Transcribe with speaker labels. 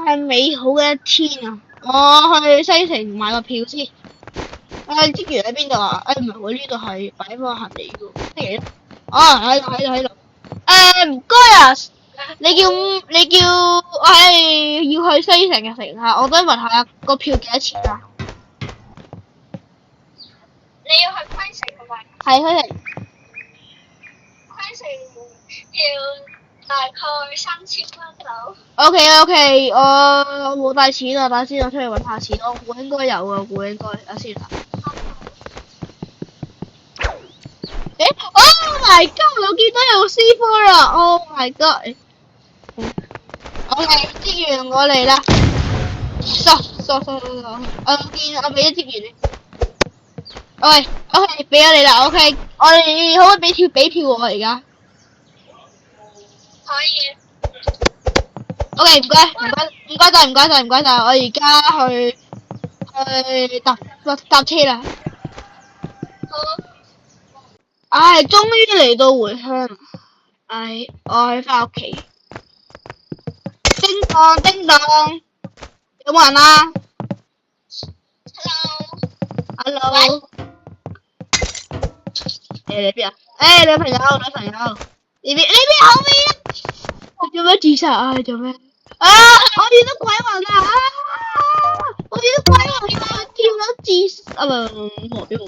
Speaker 1: 係美好嘅一天啊！我去西城買個票先。職員喺邊度啊？唔係喎，呢度係擺放行李嘅。職員，喺度。唔該啊，你叫我係要去西城嘅乘客，我想問下個票幾多錢啊？
Speaker 2: 你要去西城係咪？
Speaker 1: 係西城。
Speaker 2: 西城要大概3000蚊到。
Speaker 1: OK，我冇帶錢啊，等先我出去揾下錢，我估應該有啊，我估應該等先啊。Oh my god！ 我見到有 C4 啦 ！Oh my god！ OK， 職員我嚟啦。我俾咗職員你。OK， 俾咗你啦。OK， 我哋可唔可以俾票我而家？
Speaker 2: 可以。
Speaker 1: OK， 唔該晒，我而家去搭車啦。
Speaker 2: 好。
Speaker 1: 終於嚟到回鄉啦！我去返屋企。叮當，有冇人啊 ？Hello。你邊啊？女朋友。你邊後面啊？你做咩自殺啊？你做咩？我見到鬼魂啊！我見到鬼魂啊！跳樓自殺啊！唔係俾我。